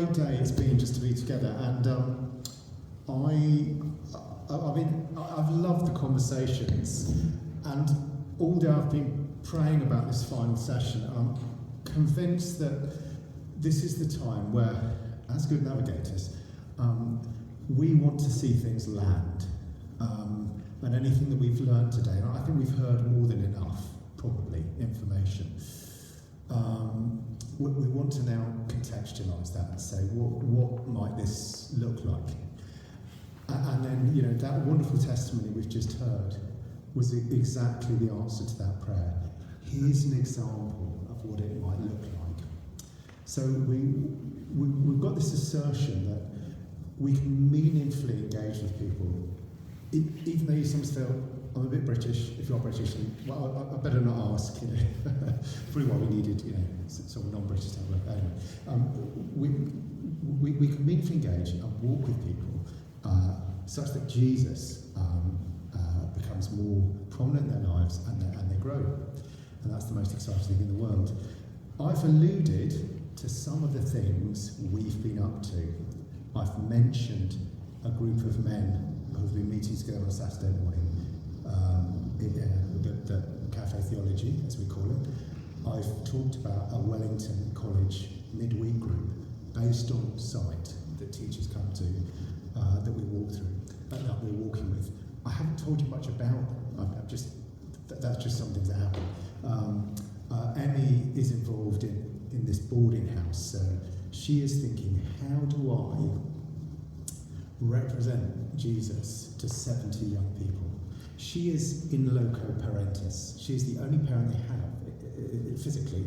great day it's been just to be together, and I've loved the conversations, and all day I've been praying about this final session, and I'm convinced that this is the time where, as good navigators, we want to see things land, and anything that we've learned today, and I think we've heard more than enough, probably, information. We want to now contextualise that and say, what might this look like? And then, that wonderful testimony we've just heard was exactly the answer to that prayer. Here's an example of what it might look like. So we've got this assertion that we can meaningfully engage with people, even though you sometimes feel, I'm a bit British, if you're British, and, well, I better not ask, Probably why we needed, someone non-British to have a anyway. We can meaningfully engage and walk with people such that Jesus becomes more prominent in their lives and they grow. And that's the most exciting thing in the world. I've alluded to some of the things we've been up to. I've mentioned a group of men who've been meeting together on a Saturday morning, the Cafe Theology, as we call it. I've talked about a Wellington College midweek group based on site that teachers come to, that we walk through, that we're walking with. I haven't told you much about them. That's just something that happened. Emmy is involved in this boarding house. So she is thinking, how do I represent Jesus to 70 young people? She is in loco parentis. She is the only parent they have physically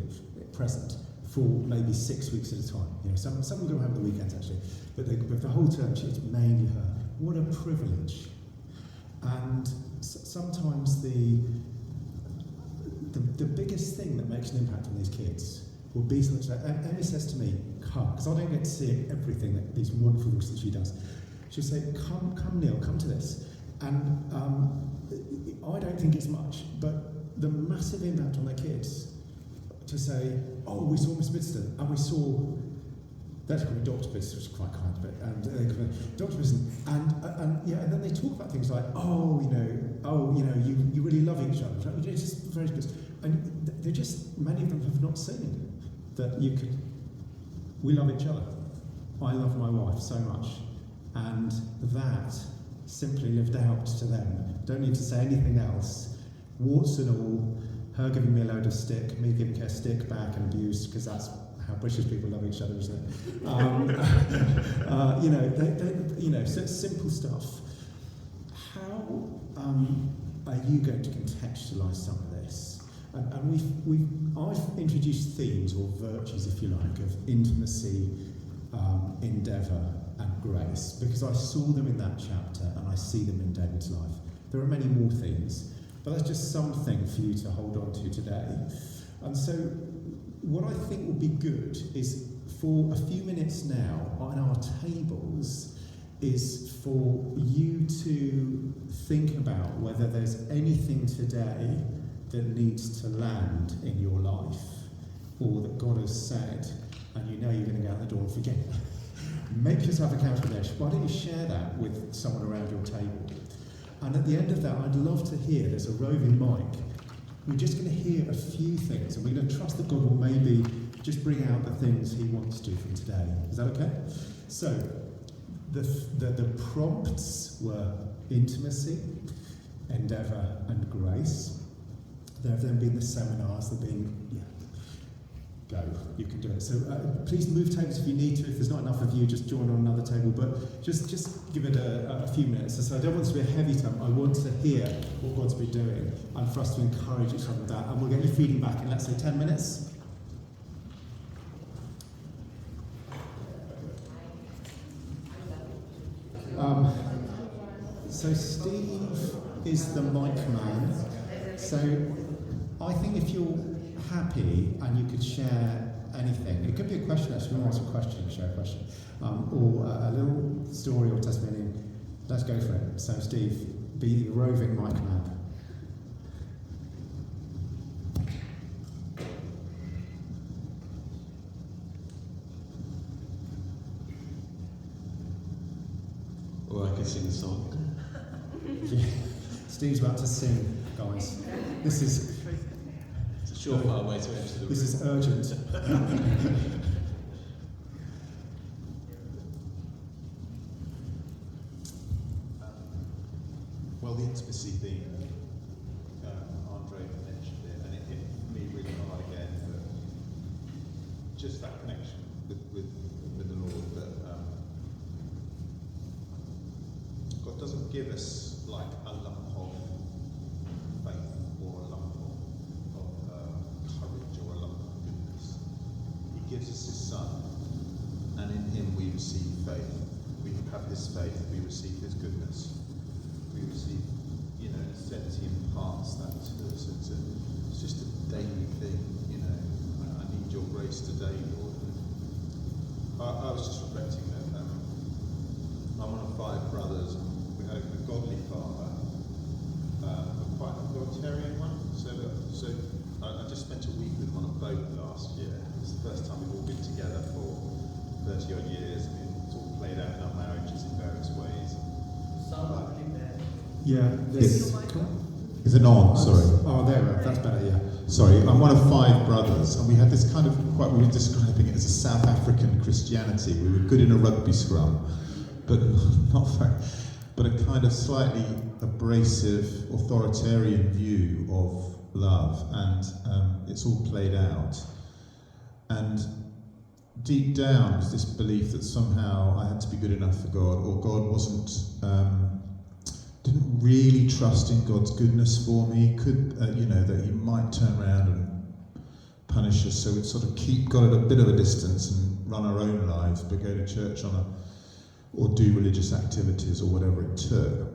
present for maybe 6 weeks at a time. Some will go home the weekends actually, but the whole term it's mainly her. What a privilege! And sometimes the biggest thing that makes an impact on these kids will be something like, Emmy says to me, come, because I don't get to see everything that these wonderful things that she does. She'll say, come Neil, come to this. And I don't think it's much, but the massive impact on their kids to say, oh, we saw Miss Bidston, and we saw, that's called Dr. Bidston, which is quite kind, but Dr. Bidston, and then they talk about things like, you really love each other. It's just very good. And they're just, many of them have not seen that we love each other. I love my wife so much. And that simply lived out to them. Don't need to say anything else. Warts and all, her giving me a load of stick, me giving her stick back and abuse, because that's how British people love each other, isn't it? So it's simple stuff. How are you going to contextualise some of this? And I've introduced themes or virtues, if you like, of intimacy, endeavour, and grace, because I saw them in that chapter and I see them in David's life. There are many more themes, but that's just something for you to hold on to today. And so what I think would be good is for a few minutes now on our tables is for you to think about whether there's anything today that needs to land in your life, or that God has said, and you're going to go out the door and forget. Make yourself accountable there. Why don't you share that with someone around your table? And at the end of that, I'd love to hear, there's a roving mic, we're just going to hear a few things, and we're going to trust that God will maybe just bring out the things he wants to from today. Is that okay? So, the prompts were intimacy, endeavour, and grace. There have then been the seminars, there have been, go, you can do it. So please move tables if you need to. If there's not enough of you, just join on another table, but just give it a few minutes. So I don't want it to be a heavy time. I want to hear what God's been doing and for us to encourage each other with that. And we'll get you feeding back in, let's say, 10 minutes. So Steve is the mic man. So I think if you're happy and you could share anything, it could be a question actually, we want to ask a question, share a question, or a little story or testimony, let's go for it. So Steve, be the roving mic man. Or I can sing a song. Yeah. Steve's about to sing, guys. This is... It's a surefire way to enter the room. This is urgent. Well, the intimacy theme, Andre mentioned it, and it hit me really hard again, that just that connection with the Lord, that God doesn't give us like a lump of faith or a lump of courage or a lump of goodness. He gives us His Son, and in Him we receive faith. We have His faith, we receive His goodness. We receive, in a sense, He imparts that to us. It's just a daily thing, I need your grace today, Lord. I was just reflecting that I'm one of 5 brothers, and we had a godly father, quite an authoritarian one. So I just spent a week with him on a boat last year. It's the first time we've all been together for 30 odd years. I mean, it's all played out in our marriages in various ways. Yeah. Is it on? Sorry. Oh, there. That's better. Yeah. Sorry, I'm one of 5 brothers, and we had this kind of we were describing it as a South African Christianity. We were good in a rugby scrum, but not very, but a kind of slightly abrasive, authoritarian view of love, and it's all played out. And deep down was this belief that somehow I had to be good enough for God, or God wasn't. Didn't really trust in God's goodness for me. Could that He might turn around and punish us, so we'd sort of keep God at a bit of a distance and run our own lives, but go to church or do religious activities or whatever it took.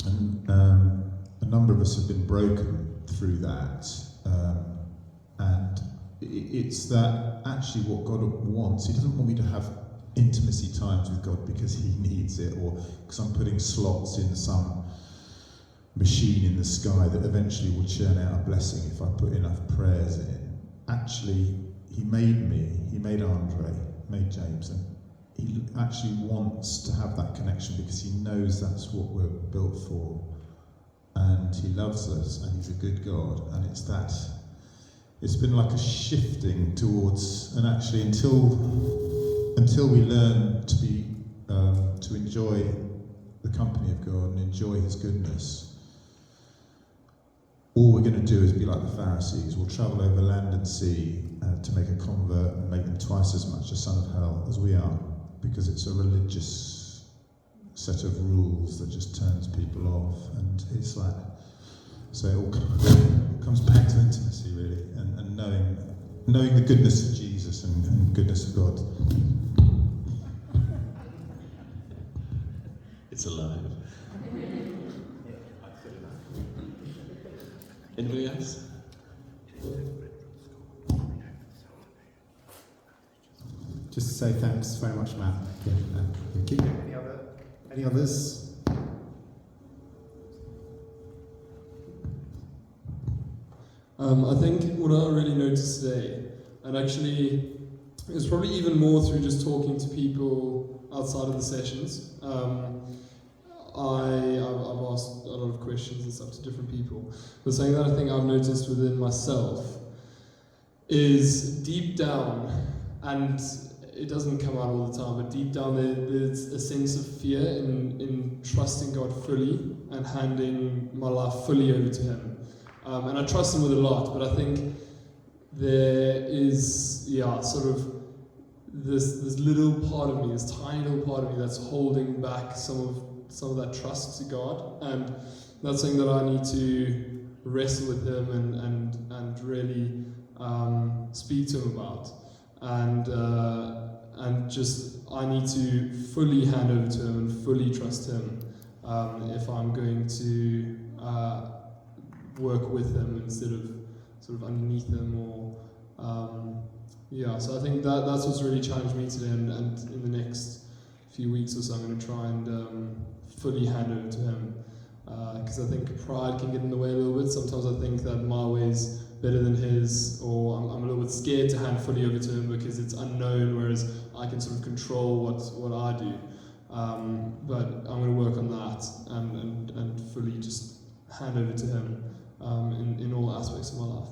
And a number of us have been broken through that, and it's that actually what God wants. He doesn't want me to have intimacy times with God because He needs it, or because I'm putting slots in some machine in the sky that eventually will churn out a blessing if I put enough prayers in. Actually, He made me, He made Andre, made James, and He actually wants to have that connection because He knows that's what we're built for, and He loves us, and He's a good God. And it's been like a shifting towards, and actually until we learn to be to enjoy the company of God and enjoy His goodness, all we're going to do is be like the Pharisees. We'll travel over land and sea to make a convert and make them twice as much a son of hell as we are, because it's a religious set of rules that just turns people off. And it's like, so it all comes back to intimacy, really, and knowing the goodness of Jesus and goodness of God. It's alive. Anybody else? Just to say thanks very much, Matt. Thank you. Any others? I think what I really noticed today, and actually it was probably even more through just talking to people outside of the sessions. I've asked a lot of questions and stuff to different people, but something that I think I've noticed within myself is deep down, and it doesn't come out all the time, but deep down there's a sense of fear in trusting God fully and handing my life fully over to Him. And I trust Him with a lot, but I think there is, sort of this little part of me, this tiny little part of me that's holding back some of that trust to God, and that's something that I need to wrestle with Him and really speak to Him about, and just I need to fully hand over to Him and fully trust Him if I'm going to work with Him instead of sort of underneath Him or so I think that's what's really challenged me today, and in the next few weeks or so I'm going to try and fully hand over to Him, because I think pride can get in the way a little bit. Sometimes I think that my way's better than His, or I'm a little bit scared to hand fully over to Him because it's unknown, whereas I can sort of control what I do. But I'm going to work on that and fully just hand over to him in all aspects of my life.